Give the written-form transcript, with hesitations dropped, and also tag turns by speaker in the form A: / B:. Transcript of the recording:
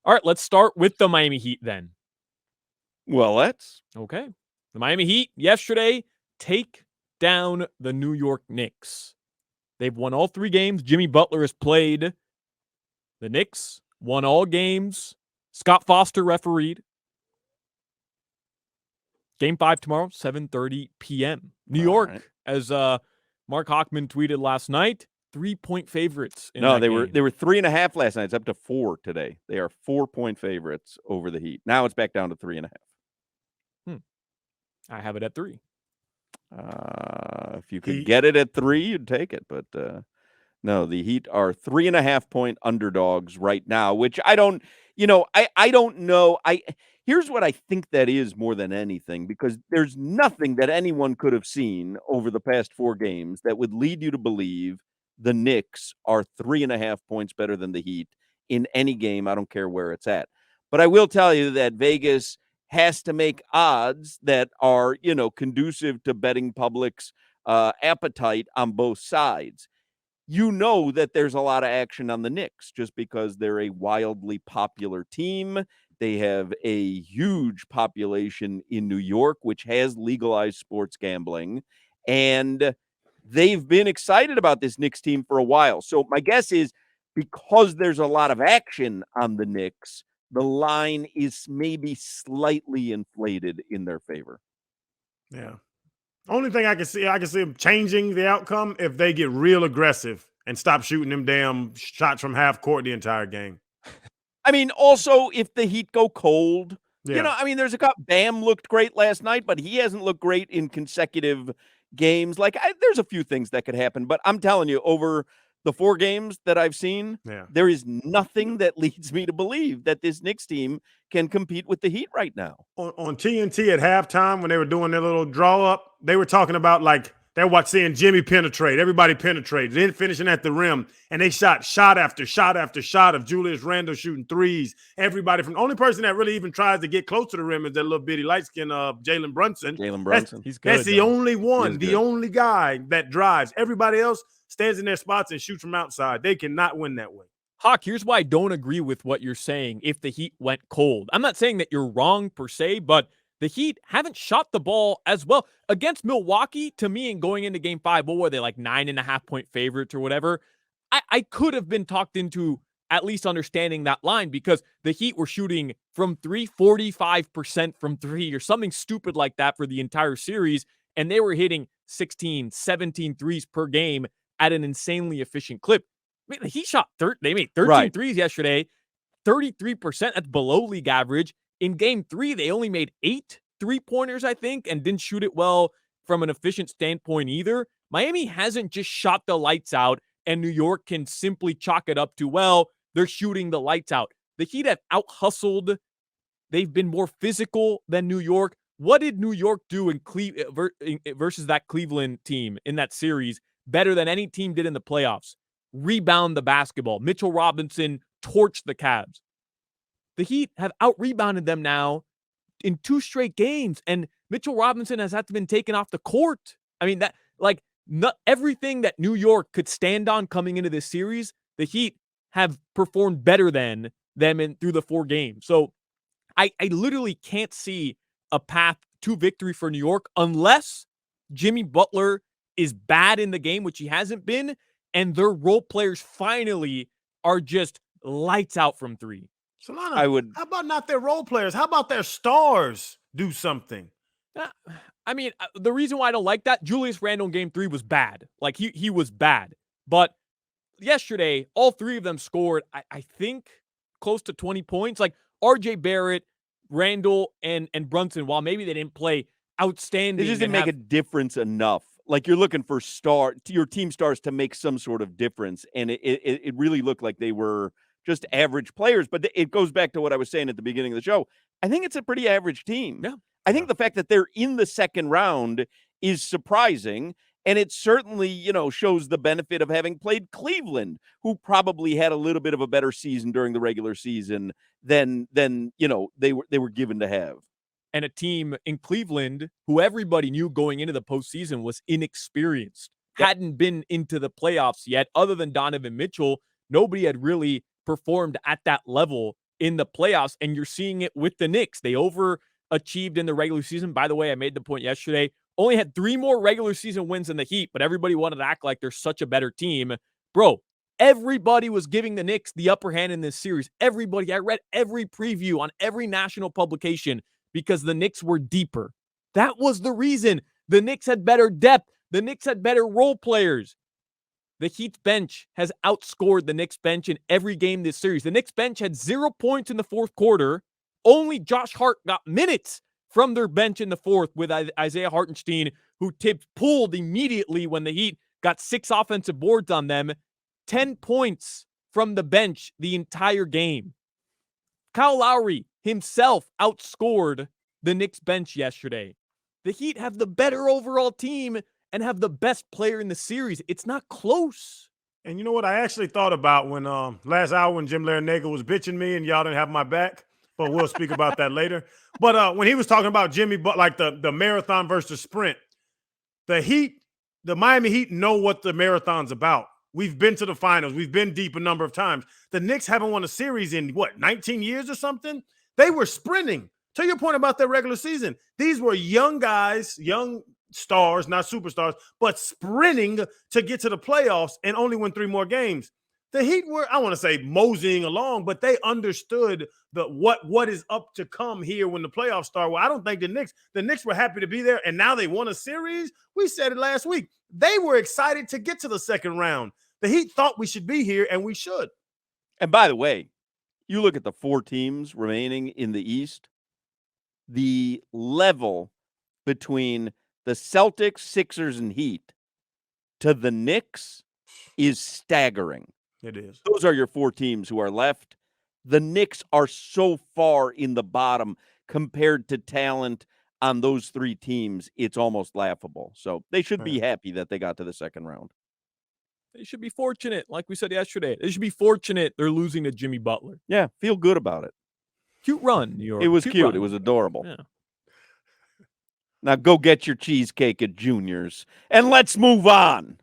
A: All right, let's start with the Miami Heat then.
B: Well, let's.
A: Okay. The Miami Heat yesterday take down the New York Knicks. They've won all 3 games. Jimmy Butler has played. The Knicks won all games. Scott Foster refereed. Game 5 tomorrow, 7:30 p.m. New York, as Mark Hochman tweeted last night, 3-point favorites in that game.
B: They were 3.5 last night. It's up to 4 today. They are 4-point favorites over the Heat. Now it's back down to 3.5.
A: I have it at 3.
B: If you could get it at 3, you'd take it. But no, the Heat are 3.5-point underdogs right now, which I don't know. Here's what I think that is more than anything, because there's nothing that anyone could have seen over the past 4 games that would lead you to believe the Knicks are 3.5 points better than the Heat in any game. I don't care where it's at. But I will tell you that Vegas has to make odds that are, conducive to betting public's appetite on both sides. You know that there's a lot of action on the Knicks just because they're a wildly popular team. They have a huge population in New York, which has legalized sports gambling. And they've been excited about this Knicks team for a while. So my guess is, because there's a lot of action on the Knicks, the line is maybe slightly inflated in their favor.
C: Yeah. Only thing I can see them changing the outcome if they get real aggressive and stop shooting them damn shots from half court the entire game.
B: I mean, also, if the Heat go cold,
C: Yeah.
B: there's a couple. Bam looked great last night, but he hasn't looked great in consecutive games. There's a few things that could happen, but I'm telling you, over the 4 games that I've seen, there is nothing that leads me to believe that this Knicks team can compete with the Heat right now.
C: On TNT at halftime, when they were doing their little draw up, they were talking about they're seeing Jimmy penetrate. Everybody penetrates, then finishing at the rim, and they shot after shot after shot of Julius Randle shooting threes. Everybody from the only person that really even tries to get close to the rim is that little bitty light skin of Jalen Brunson.
B: He's good.
C: That's the only one, the only guy that drives. Everybody else stands in their spots and shoots from outside. They cannot win that way.
A: Hawk, here's why I don't agree with what you're saying if the Heat went cold. I'm not saying that you're wrong per se, but the Heat haven't shot the ball as well. Against Milwaukee, to me, and going into Game 5, what were they, 9.5-point favorites or whatever? I could have been talked into at least understanding that line, because the Heat were shooting from 45% from 3 or something stupid like that for the entire series, and they were hitting 16, 17 threes per game at an insanely efficient clip. I mean, he shot they made 13 threes yesterday, 33%. That's below league average. In Game 3, they only made 8 3-pointers, I think, and didn't shoot it well from an efficient standpoint either. Miami hasn't just shot the lights out, and New York can simply chalk it up to, well, they're shooting the lights out. The Heat have out-hustled. They've been more physical than New York. What did New York do in versus that Cleveland team in that series better than any team did in the playoffs? Rebound the basketball. Mitchell Robinson torched the Cavs. The Heat have out-rebounded them now in 2 straight games, and Mitchell Robinson has had to been taken off the court. I mean, not everything that New York could stand on coming into this series, the Heat have performed better than them through the 4 games. So I literally can't see a path to victory for New York unless Jimmy Butler is bad in the game, which he hasn't been, and their role players finally are just lights out from 3.
C: Solana, how about not their role players? How about their stars do something?
A: I mean, the reason why I don't like that, Julius Randle in Game 3 was bad. He was bad. But yesterday, all 3 of them scored, I think, close to 20 points. RJ Barrett, Randle, and Brunson, while maybe they didn't play outstanding.
B: It just didn't make a difference enough. You're looking for your team stars to make some sort of difference, and it really looked like they were just average players. But it goes back to what I was saying at the beginning of the show. I think it's a pretty average team.
A: Yeah.
B: I think the fact that they're in the second round is surprising, and it certainly, shows the benefit of having played Cleveland, who probably had a little bit of a better season during the regular season than they were given to have.
A: And a team in Cleveland who everybody knew going into the postseason was inexperienced, hadn't been into the playoffs yet. Other than Donovan Mitchell, nobody had really performed at that level in the playoffs, and you're seeing it with the Knicks. They overachieved in the regular season. By the way, I made the point yesterday, only had 3 more regular season wins than the Heat, but everybody wanted to act like they're such a better team. Bro, everybody was giving the Knicks the upper hand in this series. Everybody. I read every preview on every national publication because the Knicks were deeper. That was the reason. The Knicks had better depth. The Knicks had better role players. The Heat's bench has outscored the Knicks bench in every game this series. The Knicks bench had 0 points in the fourth quarter. Only Josh Hart got minutes from their bench in the fourth with Isaiah Hartenstein, who pulled immediately when the Heat got 6 offensive boards on them. 10 points from the bench the entire game. Kyle Lowry himself outscored the Knicks bench yesterday. The Heat have the better overall team and have the best player in the series. It's not close.
C: And you know what I actually thought about when last hour when Jim Larinaga was bitching me and y'all didn't have my back, but we'll speak about that later. But when he was talking about Jimmy, but like the marathon versus the sprint, the Miami Heat know what the marathon's about. We've been to the finals. We've been deep a number of times. The Knicks haven't won a series in, 19 years or something? They were sprinting. To your point about their regular season, these were young guys, young stars, not superstars, but sprinting to get to the playoffs and only win 3 more games. The Heat were, I want to say, moseying along, but they understood what is up to come here when the playoffs start. Well, I don't think the Knicks were happy to be there, and now they won a series. We said it last week. They were excited to get to the second round. The Heat thought we should be here, and we should.
B: And by the way, you look at the 4 teams remaining in the East, the level between the Celtics, Sixers, and Heat to the Knicks is staggering.
C: It is.
B: Those are your 4 teams who are left. The Knicks are so far in the bottom compared to talent on those 3 teams. It's almost laughable. So they should be happy that they got to the second round.
A: They should be fortunate, like we said yesterday. They should be fortunate they're losing to Jimmy Butler.
B: Yeah, feel good about it.
A: Cute run, New York.
B: It was cute.
A: Run.
B: It was adorable.
A: Yeah.
B: Now go get your cheesecake at Junior's, and let's move on.